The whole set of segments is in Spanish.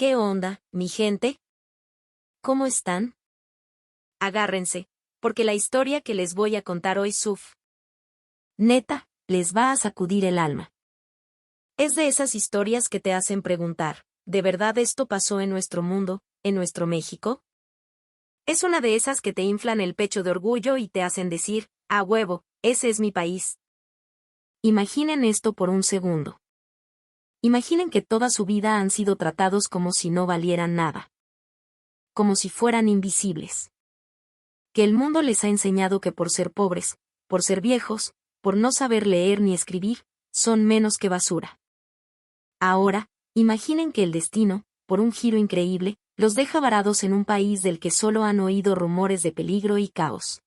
¿Qué onda, mi gente? ¿Cómo están? Agárrense, porque la historia que les voy a contar hoy, neta, les va a sacudir el alma. Es de esas historias que te hacen preguntar, ¿de verdad esto pasó en nuestro mundo, en nuestro México? Es una de esas que te inflan el pecho de orgullo y te hacen decir, ¡a huevo, ese es mi país! Imaginen esto por un segundo. Imaginen que toda su vida han sido tratados como si no valieran nada. Como si fueran invisibles. Que el mundo les ha enseñado que por ser pobres, por ser viejos, por no saber leer ni escribir, son menos que basura. Ahora, imaginen que el destino, por un giro increíble, los deja varados en un país del que solo han oído rumores de peligro y caos.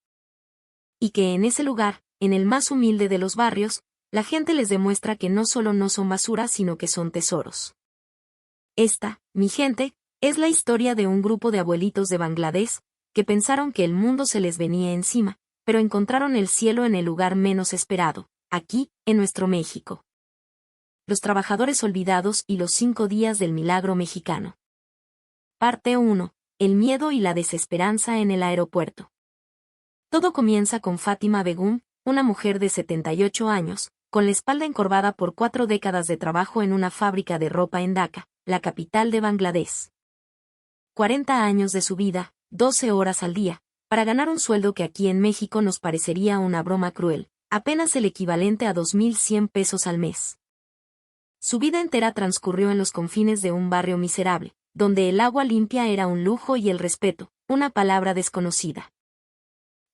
Y que en ese lugar, en el más humilde de los barrios, la gente les demuestra que no solo no son basura sino que son tesoros. Esta, mi gente, es la historia de un grupo de abuelitos de Bangladesh, que pensaron que el mundo se les venía encima, pero encontraron el cielo en el lugar menos esperado, aquí, en nuestro México. Los trabajadores olvidados y los 5 días del milagro mexicano. Parte 1. El miedo y la desesperanza en el aeropuerto. Todo comienza con Fátima Begum, una mujer de 78 años, con la espalda encorvada por 4 décadas de trabajo en una fábrica de ropa en Dhaka, la capital de Bangladesh. 40 años de su vida, 12 horas al día, para ganar un sueldo que aquí en México nos parecería una broma cruel, apenas el equivalente a 2,100 pesos al mes. Su vida entera transcurrió en los confines de un barrio miserable, donde el agua limpia era un lujo y el respeto, una palabra desconocida.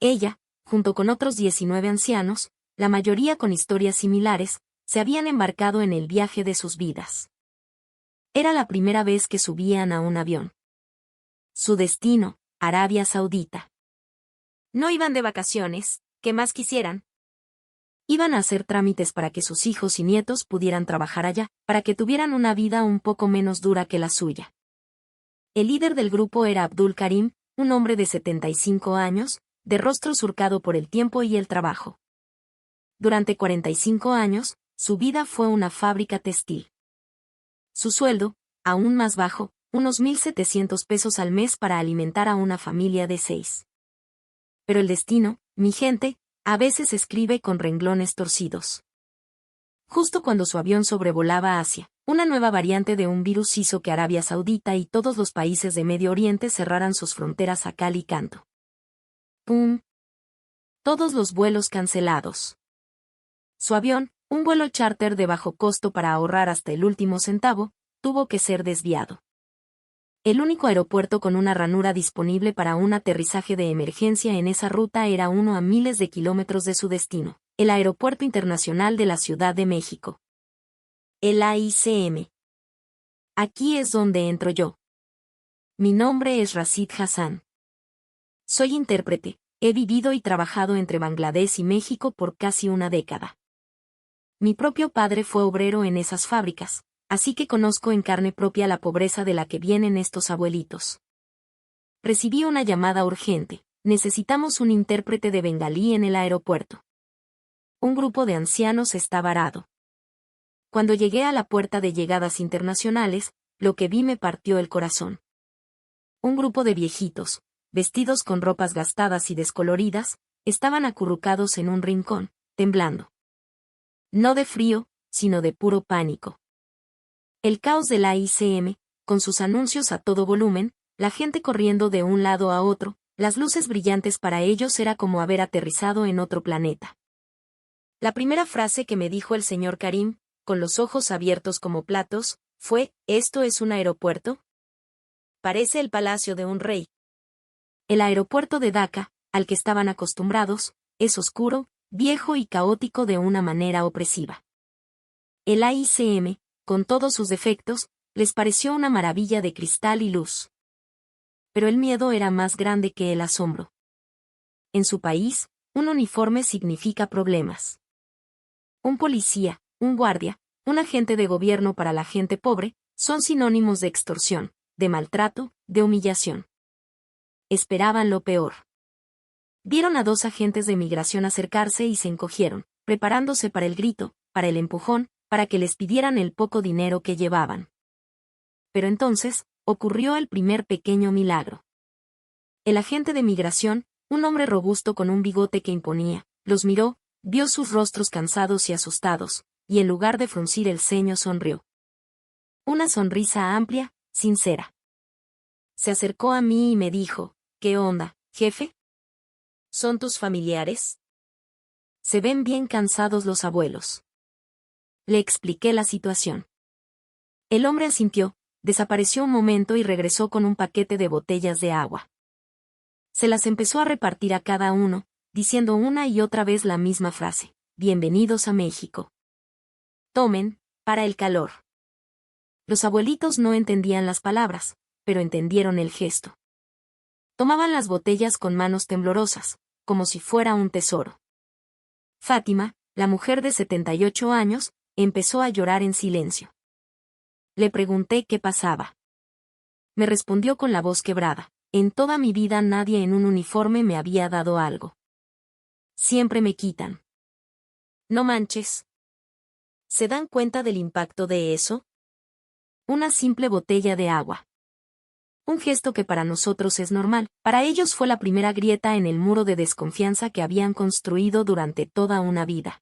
Ella, junto con otros 19 ancianos, la mayoría con historias similares, se habían embarcado en el viaje de sus vidas. Era la primera vez que subían a un avión. Su destino, Arabia Saudita. No iban de vacaciones, ¿qué más quisieran? Iban a hacer trámites para que sus hijos y nietos pudieran trabajar allá, para que tuvieran una vida un poco menos dura que la suya. El líder del grupo era Abdul Karim, un hombre de 75 años, de rostro surcado por el tiempo y el trabajo. Durante 45 años, su vida fue una fábrica textil. Su sueldo, aún más bajo, unos 1,700 pesos al mes para alimentar a una familia de 6. Pero el destino, mi gente, a veces escribe con renglones torcidos. Justo cuando su avión sobrevolaba Asia, una nueva variante de un virus hizo que Arabia Saudita y todos los países de Medio Oriente cerraran sus fronteras a cal y canto. ¡Pum! Todos los vuelos cancelados. Su avión, un vuelo charter de bajo costo para ahorrar hasta el último centavo, tuvo que ser desviado. El único aeropuerto con una ranura disponible para un aterrizaje de emergencia en esa ruta era uno a miles de kilómetros de su destino, el Aeropuerto Internacional de la Ciudad de México. El AICM. Aquí es donde entro yo. Mi nombre es Rashid Hassan. Soy intérprete, he vivido y trabajado entre Bangladesh y México por casi una década. Mi propio padre fue obrero en esas fábricas, así que conozco en carne propia la pobreza de la que vienen estos abuelitos. Recibí una llamada urgente, necesitamos un intérprete de bengalí en el aeropuerto. Un grupo de ancianos está varado. Cuando llegué a la puerta de llegadas internacionales, lo que vi me partió el corazón. Un grupo de viejitos, vestidos con ropas gastadas y descoloridas, estaban acurrucados en un rincón, temblando. No de frío, sino de puro pánico. El caos de la ICM, con sus anuncios a todo volumen, la gente corriendo de un lado a otro, las luces brillantes para ellos era como haber aterrizado en otro planeta. La primera frase que me dijo el señor Karim, con los ojos abiertos como platos, fue, ¿esto es un aeropuerto? Parece el palacio de un rey. El aeropuerto de Dhaka, al que estaban acostumbrados, es oscuro, viejo y caótico de una manera opresiva. El AICM, con todos sus defectos, les pareció una maravilla de cristal y luz. Pero el miedo era más grande que el asombro. En su país, un uniforme significa problemas. Un policía, un guardia, un agente de gobierno para la gente pobre, son sinónimos de extorsión, de maltrato, de humillación. Esperaban lo peor. Vieron a 2 agentes de migración acercarse y se encogieron, preparándose para el grito, para el empujón, para que les pidieran el poco dinero que llevaban. Pero entonces, ocurrió el primer pequeño milagro. El agente de migración, un hombre robusto con un bigote que imponía, los miró, vio sus rostros cansados y asustados, y en lugar de fruncir el ceño sonrió. Una sonrisa amplia, sincera. Se acercó a mí y me dijo, ¿qué onda, jefe? ¿Son tus familiares? Se ven bien cansados los abuelos. Le expliqué la situación. El hombre asintió, desapareció un momento y regresó con un paquete de botellas de agua. Se las empezó a repartir a cada uno, diciendo una y otra vez la misma frase: bienvenidos a México. Tomen, para el calor. Los abuelitos no entendían las palabras, pero entendieron el gesto. Tomaban las botellas con manos temblorosas, como si fuera un tesoro. Fátima, la mujer de 78 años, empezó a llorar en silencio. Le pregunté qué pasaba. Me respondió con la voz quebrada: en toda mi vida nadie en un uniforme me había dado algo. Siempre me quitan. No manches. ¿Se dan cuenta del impacto de eso? Una simple botella de agua. Un gesto que para nosotros es normal, para ellos fue la primera grieta en el muro de desconfianza que habían construido durante toda una vida.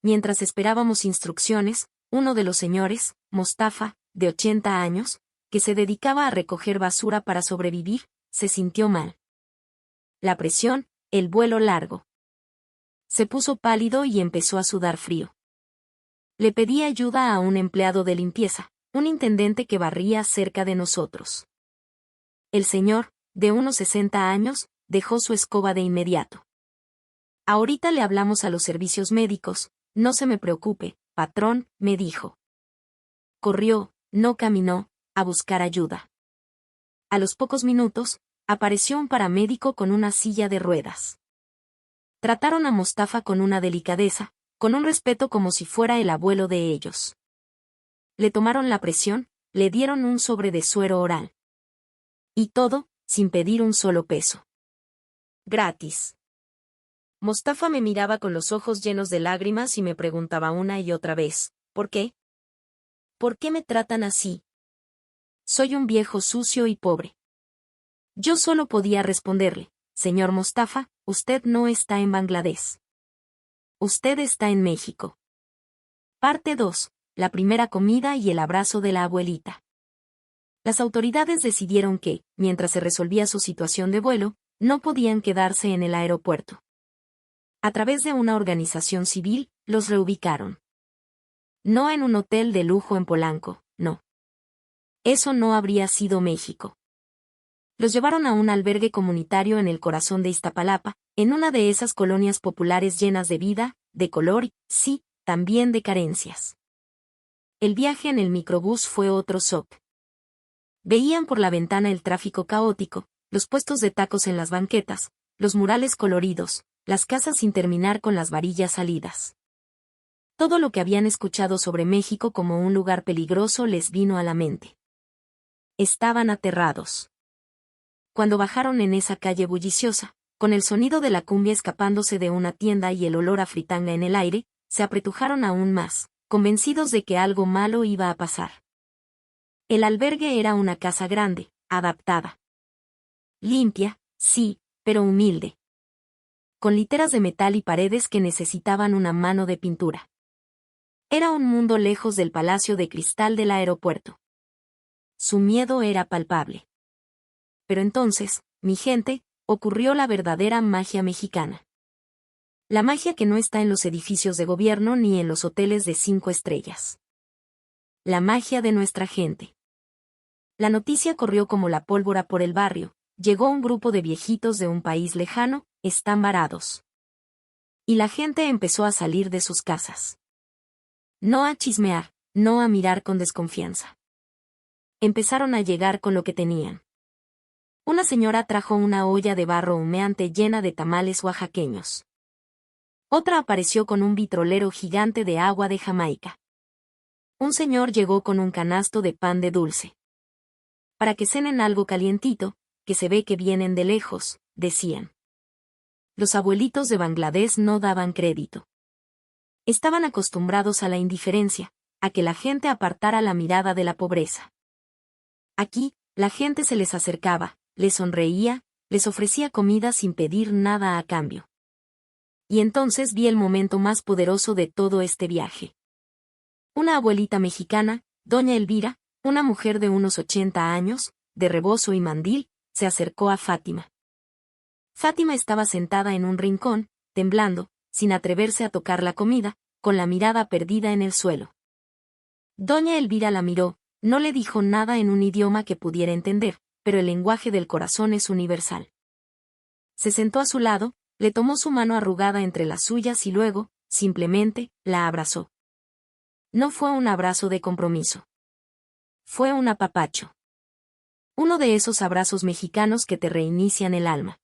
Mientras esperábamos instrucciones, uno de los señores, Mostafa, de 80 años, que se dedicaba a recoger basura para sobrevivir, se sintió mal. La presión, el vuelo largo. Se puso pálido y empezó a sudar frío. Le pedí ayuda a un empleado de limpieza, un intendente que barría cerca de nosotros. El señor, de unos 60 años, dejó su escoba de inmediato. Ahorita le hablamos a los servicios médicos, no se me preocupe, patrón, me dijo. Corrió, no caminó, a buscar ayuda. A los pocos minutos, apareció un paramédico con una silla de ruedas. Trataron a Mostafa con una delicadeza, con un respeto como si fuera el abuelo de ellos. Le tomaron la presión, le dieron un sobre de suero oral. Y todo, sin pedir un solo peso. Gratis. Mostafa me miraba con los ojos llenos de lágrimas y me preguntaba una y otra vez, ¿por qué? ¿Por qué me tratan así? Soy un viejo sucio y pobre. Yo solo podía responderle: señor Mostafa, usted no está en Bangladesh. Usted está en México. Parte 2. La primera comida y el abrazo de la abuelita. Las autoridades decidieron que, mientras se resolvía su situación de vuelo, no podían quedarse en el aeropuerto. A través de una organización civil, los reubicaron. No en un hotel de lujo en Polanco, no. Eso no habría sido México. Los llevaron a un albergue comunitario en el corazón de Iztapalapa, en una de esas colonias populares llenas de vida, de color y, sí, también de carencias. El viaje en el microbús fue otro shock. Veían por la ventana el tráfico caótico, los puestos de tacos en las banquetas, los murales coloridos, las casas sin terminar con las varillas salidas. Todo lo que habían escuchado sobre México como un lugar peligroso les vino a la mente. Estaban aterrados. Cuando bajaron en esa calle bulliciosa, con el sonido de la cumbia escapándose de una tienda y el olor a fritanga en el aire, se apretujaron aún más, convencidos de que algo malo iba a pasar. El albergue era una casa grande, adaptada. Limpia, sí, pero humilde. Con literas de metal y paredes que necesitaban una mano de pintura. Era un mundo lejos del palacio de cristal del aeropuerto. Su miedo era palpable. Pero entonces, mi gente, ocurrió la verdadera magia mexicana. La magia que no está en los edificios de gobierno ni en los hoteles de 5 estrellas. La magia de nuestra gente. La noticia corrió como la pólvora por el barrio. Llegó un grupo de viejitos de un país lejano, están varados. Y la gente empezó a salir de sus casas. No a chismear, no a mirar con desconfianza. Empezaron a llegar con lo que tenían. Una señora trajo una olla de barro humeante llena de tamales oaxaqueños. Otra apareció con un vitrolero gigante de agua de Jamaica. Un señor llegó con un canasto de pan de dulce. Para que cenen algo calientito, que se ve que vienen de lejos, decían. Los abuelitos de Bangladesh no daban crédito. Estaban acostumbrados a la indiferencia, a que la gente apartara la mirada de la pobreza. Aquí, la gente se les acercaba, les sonreía, les ofrecía comida sin pedir nada a cambio. Y entonces vi el momento más poderoso de todo este viaje. Una abuelita mexicana, doña Elvira, una mujer de unos 80 años, de rebozo y mandil, se acercó a Fátima. Fátima estaba sentada en un rincón, temblando, sin atreverse a tocar la comida, con la mirada perdida en el suelo. Doña Elvira la miró, no le dijo nada en un idioma que pudiera entender, pero el lenguaje del corazón es universal. Se sentó a su lado, le tomó su mano arrugada entre las suyas y luego, simplemente, la abrazó. No fue un abrazo de compromiso. Fue un apapacho. Uno de esos abrazos mexicanos que te reinician el alma.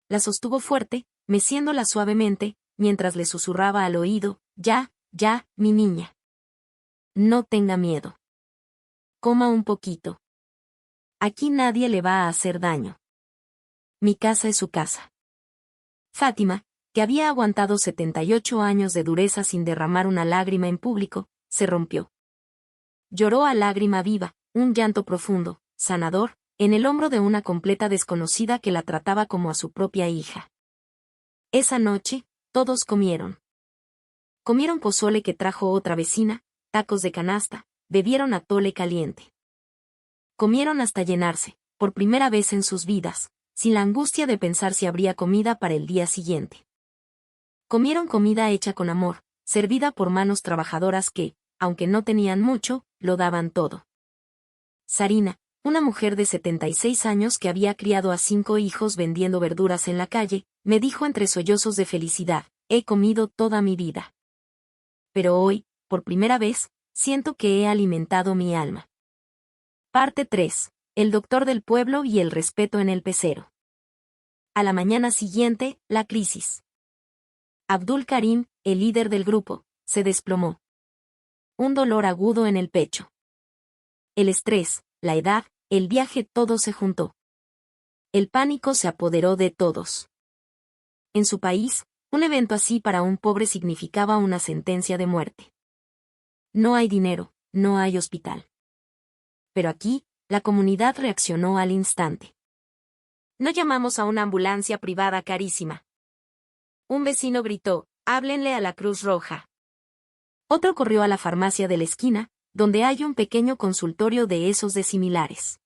La sostuvo fuerte, meciéndola suavemente, mientras le susurraba al oído, ya, mi niña. No tenga miedo. Coma un poquito. Aquí nadie le va a hacer daño. Mi casa es su casa. Fátima, que había aguantado 78 años de dureza sin derramar una lágrima en público, se rompió. Lloró a lágrima viva, un llanto profundo, sanador, en el hombro de una completa desconocida que la trataba como a su propia hija. Esa noche, todos comieron. Comieron pozole que trajo otra vecina, tacos de canasta, bebieron atole caliente. Comieron hasta llenarse, por primera vez en sus vidas, sin la angustia de pensar si habría comida para el día siguiente. Comieron comida hecha con amor, servida por manos trabajadoras que, aunque no tenían mucho, lo daban todo. Sarina, una mujer de 76 años que había criado a 5 hijos vendiendo verduras en la calle, me dijo entre sollozos de felicidad, he comido toda mi vida. Pero hoy, por primera vez, siento que he alimentado mi alma. Parte 3. El doctor del pueblo y el respeto en el pecero. A la mañana siguiente, la crisis. Abdul Karim, el líder del grupo, se desplomó. Un dolor agudo en el pecho. El estrés, la edad, el viaje, todo se juntó. El pánico se apoderó de todos. En su país, un evento así para un pobre significaba una sentencia de muerte. No hay dinero, no hay hospital. Pero aquí, la comunidad reaccionó al instante. No llamamos a una ambulancia privada carísima. Un vecino gritó, háblenle a la Cruz Roja. Otro corrió a la farmacia de la esquina, donde hay un pequeño consultorio de esos de similares.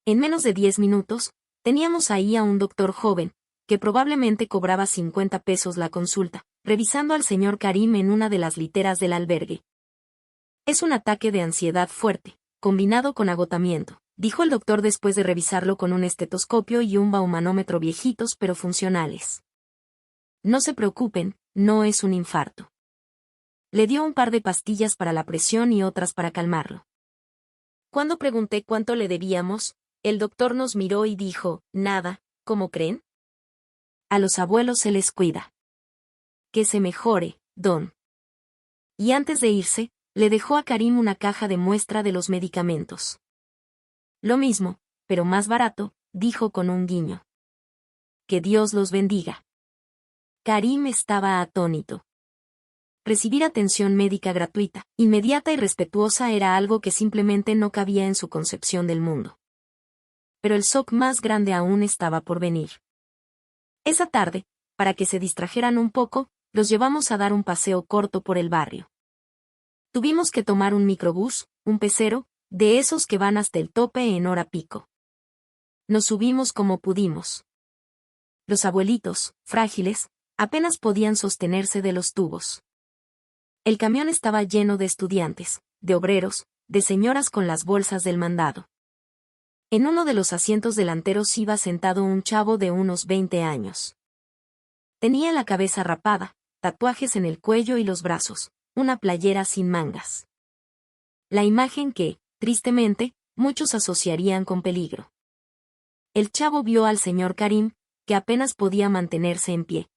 En menos de 10 minutos, teníamos ahí a un doctor joven, que probablemente cobraba 50 pesos la consulta, revisando al señor Karim en una de las literas del albergue. Es un ataque de ansiedad fuerte, combinado con agotamiento, dijo el doctor después de revisarlo con un estetoscopio y un baumanómetro viejitos pero funcionales. No se preocupen, no es un infarto. Le dio un par de pastillas para la presión y otras para calmarlo. Cuando pregunté cuánto le debíamos, el doctor nos miró y dijo, nada, ¿cómo creen? A los abuelos se les cuida. Que se mejore, don. Y antes de irse, le dejó a Karim una caja de muestra de los medicamentos. Lo mismo, pero más barato, dijo con un guiño. Que Dios los bendiga. Karim estaba atónito. Recibir atención médica gratuita, inmediata y respetuosa era algo que simplemente no cabía en su concepción del mundo. Pero el shock más grande aún estaba por venir. Esa tarde, para que se distrajeran un poco, los llevamos a dar un paseo corto por el barrio. Tuvimos que tomar un microbús, un pecero, de esos que van hasta el tope en hora pico. Nos subimos como pudimos. Los abuelitos, frágiles, apenas podían sostenerse de los tubos. El camión estaba lleno de estudiantes, de obreros, de señoras con las bolsas del mandado. En uno de los asientos delanteros iba sentado un chavo de unos 20 años. Tenía la cabeza rapada, tatuajes en el cuello y los brazos, una playera sin mangas. La imagen que, tristemente, muchos asociarían con peligro. El chavo vio al señor Karim, que apenas podía mantenerse en pie.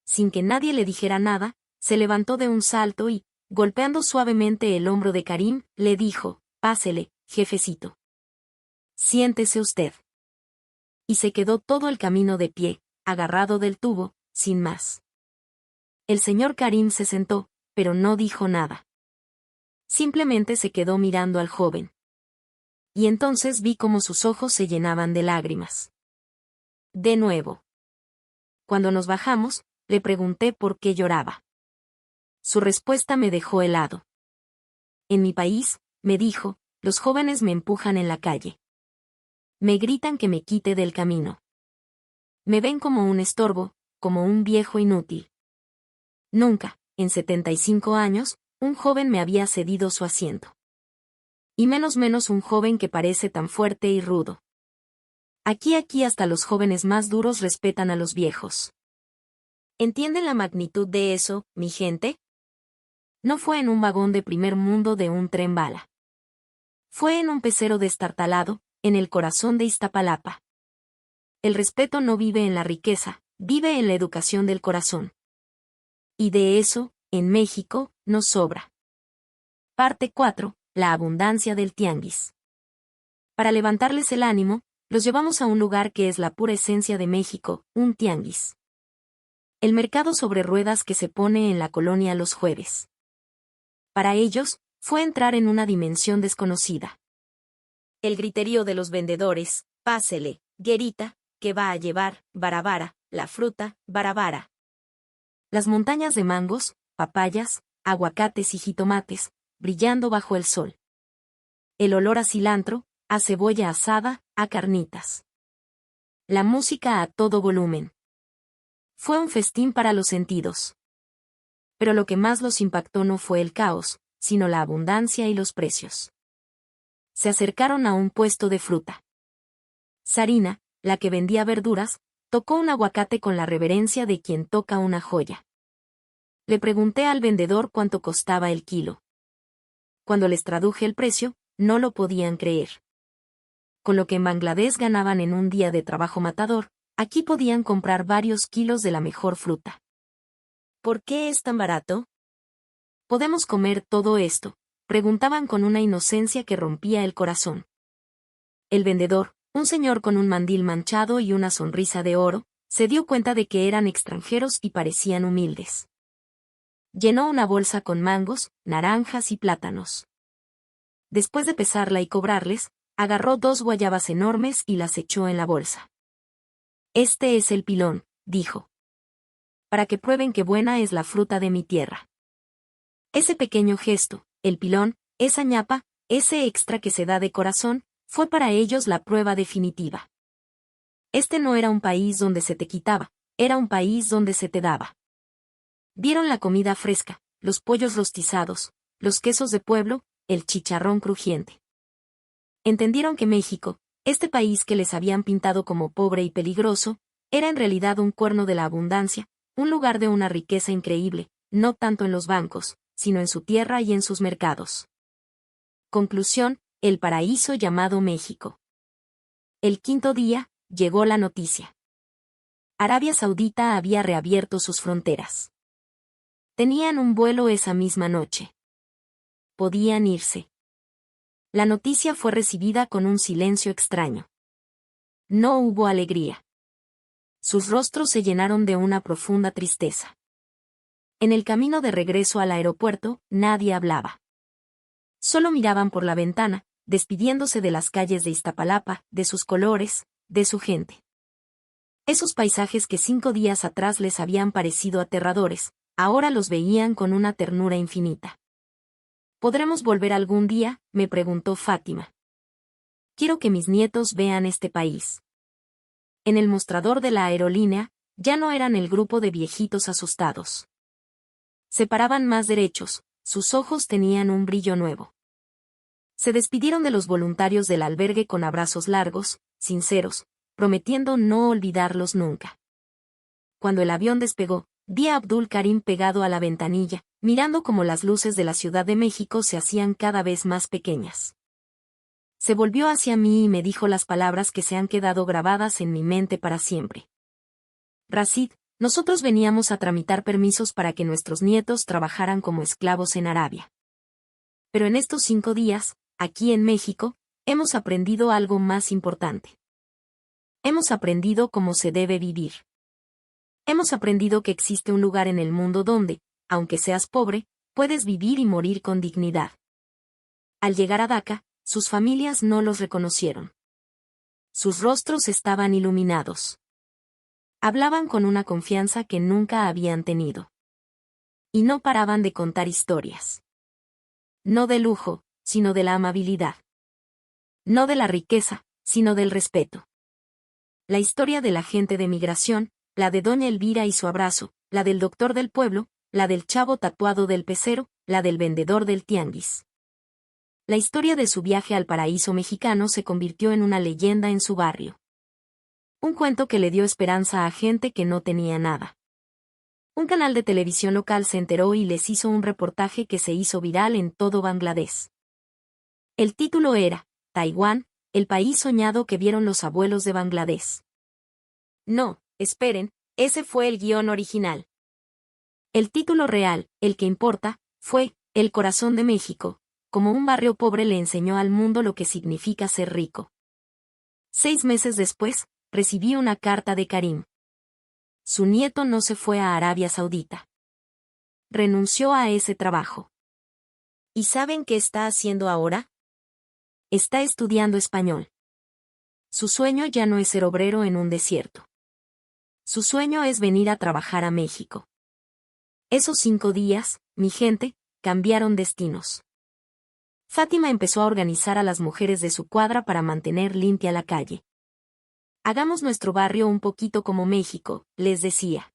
Sin que nadie le dijera nada, se levantó de un salto y, golpeando suavemente el hombro de Karim, le dijo, pásele, jefecito. Siéntese usted. Y se quedó todo el camino de pie, agarrado del tubo, sin más. El señor Karim se sentó, pero no dijo nada. Simplemente se quedó mirando al joven. Y entonces vi cómo sus ojos se llenaban de lágrimas. De nuevo. Cuando nos bajamos, le pregunté por qué lloraba. Su respuesta me dejó helado. En mi país, me dijo, los jóvenes me empujan en la calle. Me gritan que me quite del camino. Me ven como un estorbo, como un viejo inútil. Nunca, en 75 años, un joven me había cedido su asiento. Y menos un joven que parece tan fuerte y rudo. Aquí hasta los jóvenes más duros respetan a los viejos. ¿Entienden la magnitud de eso, mi gente? No fue en un vagón de primer mundo de un tren bala. Fue en un pecero destartalado, en el corazón de Iztapalapa. El respeto no vive en la riqueza, vive en la educación del corazón. Y de eso, en México, nos sobra. Parte 4. La abundancia del tianguis. Para levantarles el ánimo, los llevamos a un lugar que es la pura esencia de México, un tianguis. El mercado sobre ruedas que se pone en la colonia los jueves. Para ellos, fue entrar en una dimensión desconocida. El griterío de los vendedores, pásele, guerita, que va a llevar, barabara, la fruta, barabara. Las montañas de mangos, papayas, aguacates y jitomates, brillando bajo el sol. El olor a cilantro, a cebolla asada, a carnitas. La música a todo volumen. Fue un festín para los sentidos. Pero lo que más los impactó no fue el caos, sino la abundancia y los precios. Se acercaron a un puesto de fruta. Sarina, la que vendía verduras, tocó un aguacate con la reverencia de quien toca una joya. Le pregunté al vendedor cuánto costaba el kilo. Cuando les traduje el precio, no lo podían creer. Con lo que en Bangladesh ganaban en un día de trabajo matador, aquí podían comprar varios kilos de la mejor fruta. ¿Por qué es tan barato? ¿Podemos comer todo esto?, preguntaban con una inocencia que rompía el corazón. El vendedor, un señor con un mandil manchado y una sonrisa de oro, se dio cuenta de que eran extranjeros y parecían humildes. Llenó una bolsa con mangos, naranjas y plátanos. Después de pesarla y cobrarles, agarró 2 guayabas enormes y las echó en la bolsa. Este es el pilón, dijo. Para que prueben qué buena es la fruta de mi tierra. Ese pequeño gesto, el pilón, esa ñapa, ese extra que se da de corazón, fue para ellos la prueba definitiva. Este no era un país donde se te quitaba, era un país donde se te daba. Vieron la comida fresca, los pollos rostizados, los quesos de pueblo, el chicharrón crujiente. Entendieron que México, este país que les habían pintado como pobre y peligroso, era en realidad un cuerno de la abundancia, un lugar de una riqueza increíble, no tanto en los bancos, sino en su tierra y en sus mercados. Conclusión, el paraíso llamado México. El 5.º día, llegó la noticia. Arabia Saudita había reabierto sus fronteras. Tenían un vuelo esa misma noche. Podían irse. La noticia fue recibida con un silencio extraño. No hubo alegría. Sus rostros se llenaron de una profunda tristeza. En el camino de regreso al aeropuerto, nadie hablaba. Solo miraban por la ventana, despidiéndose de las calles de Iztapalapa, de sus colores, de su gente. Esos paisajes que 5 días atrás les habían parecido aterradores, ahora los veían con una ternura infinita. ¿Podremos volver algún día?, me preguntó Fátima. Quiero que mis nietos vean este país. En el mostrador de la aerolínea, ya no eran el grupo de viejitos asustados. Se paraban más derechos, sus ojos tenían un brillo nuevo. Se despidieron de los voluntarios del albergue con abrazos largos, sinceros, prometiendo no olvidarlos nunca. Cuando el avión despegó, vi a Abdul Karim pegado a la ventanilla, mirando cómo las luces de la Ciudad de México se hacían cada vez más pequeñas. Se volvió hacia mí y me dijo las palabras que se han quedado grabadas en mi mente para siempre. Rashid, nosotros veníamos a tramitar permisos para que nuestros nietos trabajaran como esclavos en Arabia. Pero en estos 5 días, aquí en México, hemos aprendido algo más importante. Hemos aprendido cómo se debe vivir. Hemos aprendido que existe un lugar en el mundo donde, aunque seas pobre, puedes vivir y morir con dignidad. Al llegar a Daca, Sus familias no los reconocieron. Sus rostros estaban iluminados. Hablaban con una confianza que nunca habían tenido. Y no paraban de contar historias. No de lujo, sino de la amabilidad. No de la riqueza, sino del respeto. La historia de la gente de migración, la de doña Elvira y su abrazo, la del doctor del pueblo, la del chavo tatuado del pecero, la del vendedor del tianguis. La historia de su viaje al paraíso mexicano se convirtió en una leyenda en su barrio. Un cuento que le dio esperanza a gente que no tenía nada. Un canal de televisión local se enteró y les hizo un reportaje que se hizo viral en todo Bangladesh. El título era, Taiwán, el país soñado que vieron los abuelos de Bangladesh. No, esperen, ese fue el guión original. El título real, el que importa, fue, El corazón de México, como un barrio pobre le enseñó al mundo lo que significa ser rico. 6 meses después, recibí una carta de Karim. Su nieto no se fue a Arabia Saudita. Renunció a ese trabajo. ¿Y saben qué está haciendo ahora? Está estudiando español. Su sueño ya no es ser obrero en un desierto. Su sueño es venir a trabajar a México. Esos 5 días, mi gente, cambiaron destinos. Fátima empezó a organizar a las mujeres de su cuadra para mantener limpia la calle. Hagamos nuestro barrio un poquito como México, les decía.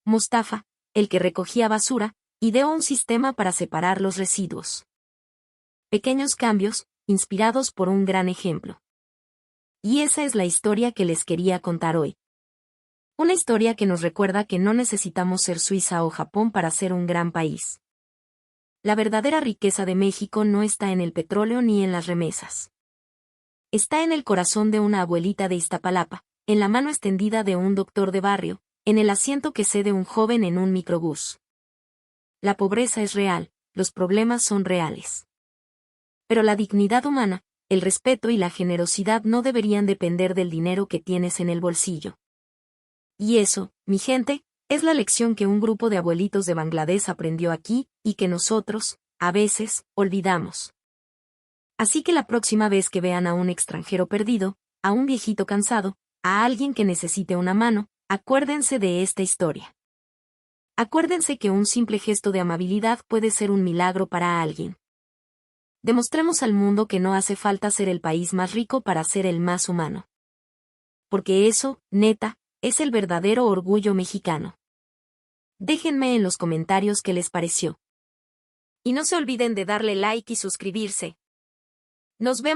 Mustafa, el que recogía basura, ideó un sistema para separar los residuos. Pequeños cambios, inspirados por un gran ejemplo. Y esa es la historia que les quería contar hoy. Una historia que nos recuerda que no necesitamos ser Suiza o Japón para ser un gran país. La verdadera riqueza de México no está en el petróleo ni en las remesas. Está en el corazón de una abuelita de Iztapalapa, en la mano extendida de un doctor de barrio, en el asiento que cede un joven en un microbús. La pobreza es real, los problemas son reales. Pero la dignidad humana, el respeto y la generosidad no deberían depender del dinero que tienes en el bolsillo. Y eso, mi gente, es la lección que un grupo de abuelitos de Bangladesh aprendió aquí, y que nosotros, a veces, olvidamos. Así que la próxima vez que vean a un extranjero perdido, a un viejito cansado, a alguien que necesite una mano, acuérdense de esta historia. Acuérdense que un simple gesto de amabilidad puede ser un milagro para alguien. Demostremos al mundo que no hace falta ser el país más rico para ser el más humano. Porque eso, neta, es el verdadero orgullo mexicano. Déjenme en los comentarios qué les pareció. Y no se olviden de darle like y suscribirse. Nos vemos.